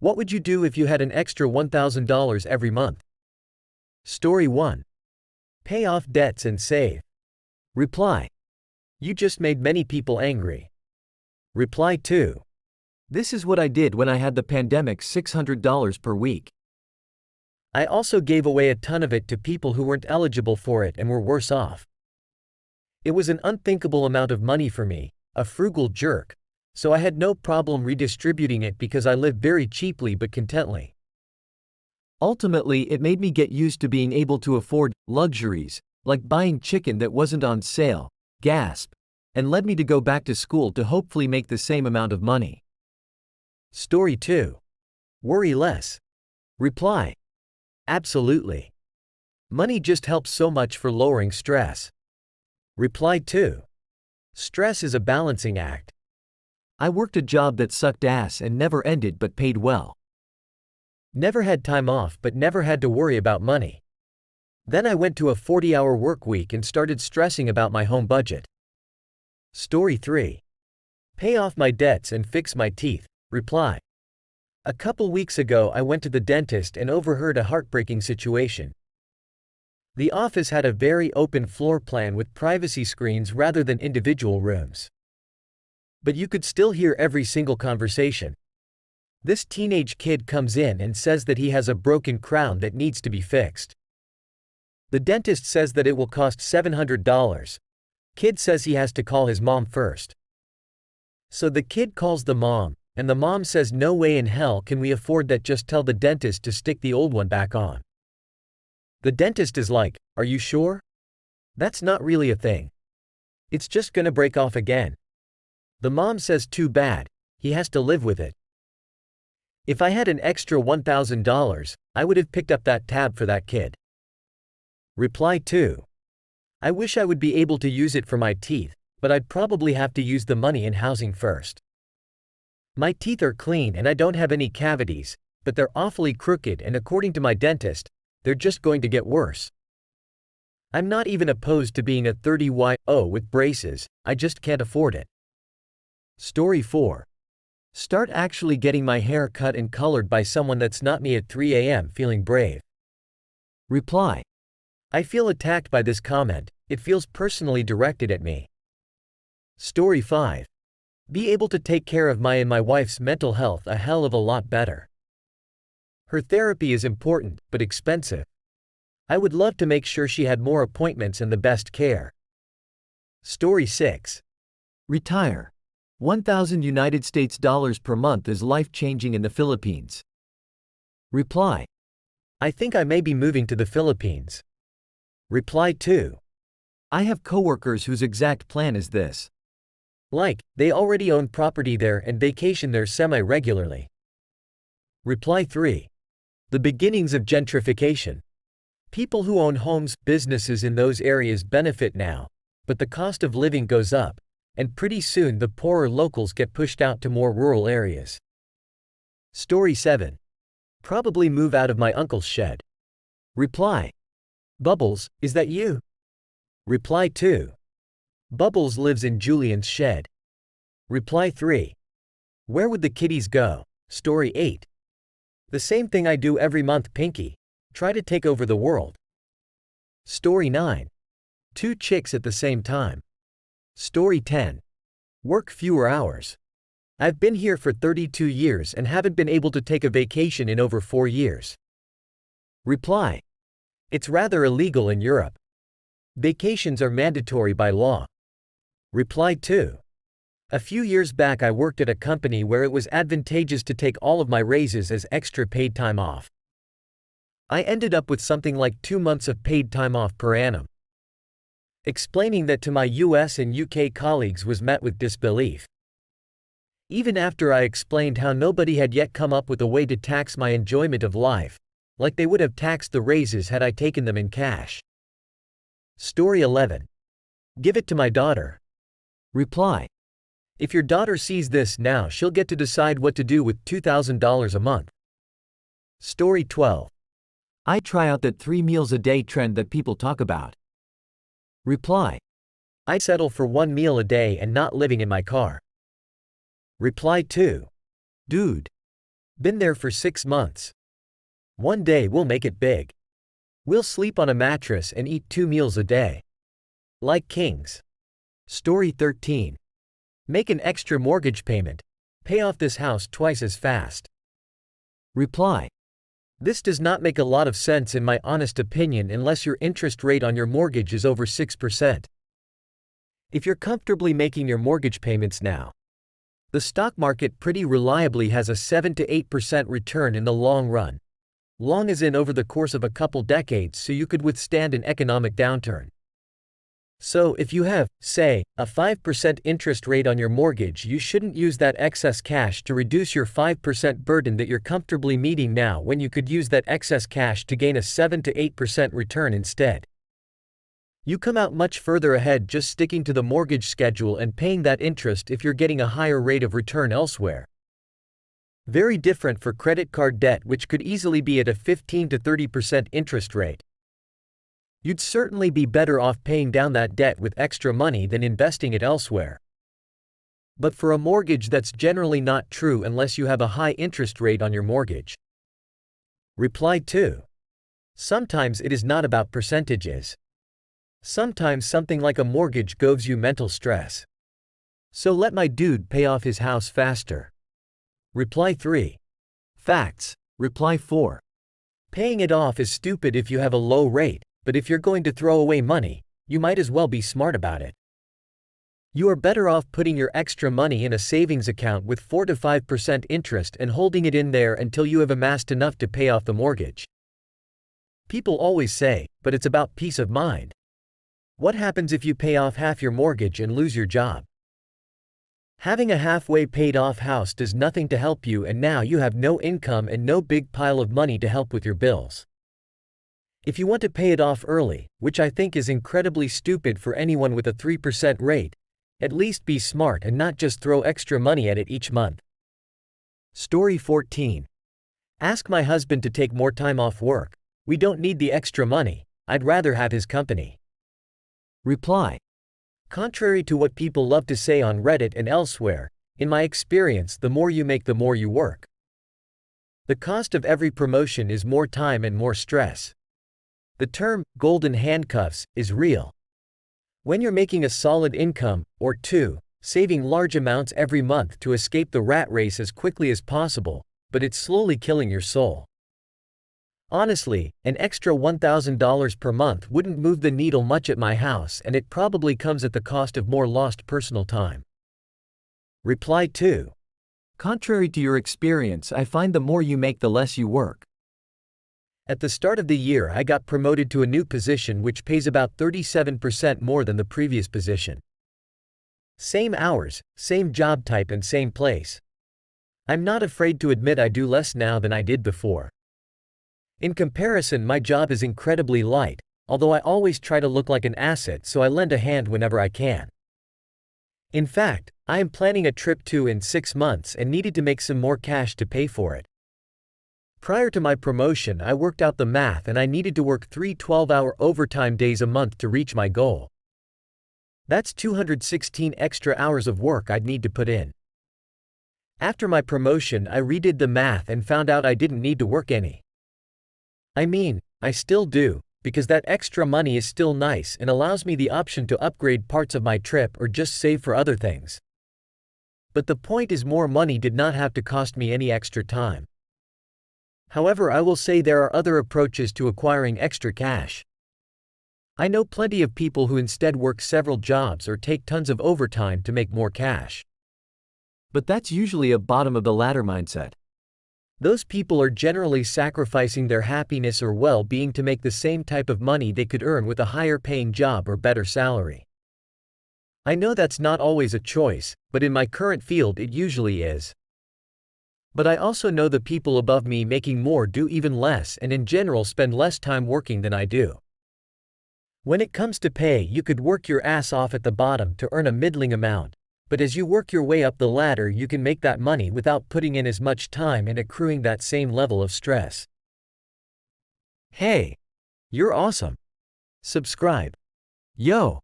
What would you do if you had an extra $1,000 every month? Story 1. Pay off debts and save. Reply. You just made many people angry. Reply 2. This is what I did when I had the pandemic, $600 per week. I also gave away a ton of it to people who weren't eligible for it and were worse off. It was an unthinkable amount of money for me, a frugal jerk, so I had no problem redistributing it because I lived very cheaply but contently. Ultimately, it made me get used to being able to afford luxuries, like buying chicken that wasn't on sale, gasp, and led me to go back to school to hopefully make the same amount of money. Story 2. Worry less. Reply. Absolutely. Money just helps so much for lowering stress. Reply 2. Stress is a balancing act. I worked a job that sucked ass and never ended but paid well. Never had time off but never had to worry about money. Then I went to a 40-hour work week and started stressing about my home budget. Story 3. Pay off my debts and fix my teeth. Reply. A couple weeks ago I went to the dentist and overheard a heartbreaking situation. The office had a very open floor plan with privacy screens rather than individual rooms. But you could still hear every single conversation. This teenage kid comes in and says that he has a broken crown that needs to be fixed. The dentist says that it will cost $700. Kid says he has to call his mom first. So the kid calls the mom, and the mom says no way in hell can we afford that, just tell the dentist to stick the old one back on. The dentist is like, are you sure? That's not really a thing. It's just gonna break off again. The mom says too bad, he has to live with it. If I had an extra $1,000, I would have picked up that tab for that kid. Reply 2. I wish I would be able to use it for my teeth, but I'd probably have to use the money in housing first. My teeth are clean and I don't have any cavities, but they're awfully crooked and according to my dentist, they're just going to get worse. I'm not even opposed to being a 30YO with braces, I just can't afford it. Story 4. Start actually getting my hair cut and colored by someone that's not me at 3 a.m. feeling brave. Reply. I feel attacked by this comment, it feels personally directed at me. Story 5. Be able to take care of my and my wife's mental health a hell of a lot better. Her therapy is important, but expensive. I would love to make sure she had more appointments and the best care. Story 6. Retire. 1,000 United States dollars per month is life-changing in the Philippines. Reply. I think I may be moving to the Philippines. Reply 2. I have coworkers whose exact plan is this. Like, they already own property there and vacation there semi-regularly. Reply 3. The beginnings of gentrification. People who own homes, businesses in those areas benefit now, but the cost of living goes up, and pretty soon the poorer locals get pushed out to more rural areas. Story 7. Probably move out of my uncle's shed. Reply. Bubbles, is that you? Reply 2. Bubbles lives in Julian's shed. Reply 3. Where would the kitties go? Story 8. The same thing I do every month, Pinky. Try to take over the world. Story 9. 2 chicks at the same time. Story 10. Work fewer hours. I've been here for 32 years and haven't been able to take a vacation in over 4 years. Reply. It's rather illegal in Europe. Vacations are mandatory by law. Reply 2. A few years back I worked at a company where it was advantageous to take all of my raises as extra paid time off. I ended up with something like 2 months of paid time off per annum. Explaining that to my US and UK colleagues was met with disbelief. Even after I explained how nobody had yet come up with a way to tax my enjoyment of life, like they would have taxed the raises had I taken them in cash. Story 11. Give it to my daughter. Reply. If your daughter sees this now, she'll get to decide what to do with $2,000 a month. Story 12. I try out that 3 meals a day trend that people talk about. Reply. I settle for 1 meal a day and not living in my car. Reply 2. Dude. Been there for 6 months. One day we'll make it big. We'll sleep on a mattress and eat 2 meals a day. Like kings. Story 13. Make an extra mortgage payment. Pay off this house twice as fast. Reply. This does not make a lot of sense in my honest opinion unless your interest rate on your mortgage is over 6%. If you're comfortably making your mortgage payments now, the stock market pretty reliably has a 7 to 8% return in the long run. Long as in over the course of a couple decades, so you could withstand an economic downturn. So if you have, say, a 5% interest rate on your mortgage, you shouldn't use that excess cash to reduce your 5% burden that you're comfortably meeting now when you could use that excess cash to gain a 7 to 8% return instead. You come out much further ahead just sticking to the mortgage schedule and paying that interest if you're getting a higher rate of return elsewhere. Very different for credit card debt, which could easily be at a 15 to 30% interest rate. You'd certainly be better off paying down that debt with extra money than investing it elsewhere. But for a mortgage, that's generally not true unless you have a high interest rate on your mortgage. Reply 2. Sometimes it is not about percentages. Sometimes something like a mortgage gives you mental stress. So let my dude pay off his house faster. Reply 3. Facts. Reply 4. Paying it off is stupid if you have a low rate, but if you're going to throw away money, you might as well be smart about it. You are better off putting your extra money in a savings account with 4 to 5% interest and holding it in there until you have amassed enough to pay off the mortgage. People always say, but it's about peace of mind. What happens if you pay off half your mortgage and lose your job? Having a halfway paid off house does nothing to help you, and now you have no income and no big pile of money to help with your bills. If you want to pay it off early, which I think is incredibly stupid for anyone with a 3% rate, at least be smart and not just throw extra money at it each month. Story 14. Ask my husband to take more time off work. We don't need the extra money. I'd rather have his company. Reply. Contrary to what people love to say on Reddit and elsewhere, in my experience, the more you make, the more you work. The cost of every promotion is more time and more stress. The term, golden handcuffs, is real. When you're making a solid income, or two, saving large amounts every month to escape the rat race as quickly as possible, but it's slowly killing your soul. Honestly, an extra $1,000 per month wouldn't move the needle much at my house, and it probably comes at the cost of more lost personal time. Reply 2. Contrary to your experience, I find the more you make, the less you work. At the start of the year, I got promoted to a new position which pays about 37% more than the previous position. Same hours, same job type, and same place. I'm not afraid to admit I do less now than I did before. In comparison, my job is incredibly light, although I always try to look like an asset, so I lend a hand whenever I can. In fact, I am planning a trip in 6 months and needed to make some more cash to pay for it. Prior to my promotion, I worked out the math and I needed to work 3 12-hour overtime days a month to reach my goal. That's 216 extra hours of work I'd need to put in. After my promotion, I redid the math and found out I didn't need to work any. I mean, I still do, because that extra money is still nice and allows me the option to upgrade parts of my trip or just save for other things. But the point is, more money did not have to cost me any extra time. However, I will say there are other approaches to acquiring extra cash. I know plenty of people who instead work several jobs or take tons of overtime to make more cash. But that's usually a bottom-of-the-ladder mindset. Those people are generally sacrificing their happiness or well-being to make the same type of money they could earn with a higher-paying job or better salary. I know that's not always a choice, but in my current field it usually is. But I also know the people above me making more do even less and in general spend less time working than I do. When it comes to pay, you could work your ass off at the bottom to earn a middling amount, but as you work your way up the ladder, you can make that money without putting in as much time and accruing that same level of stress. Hey, you're awesome. Subscribe. Yo.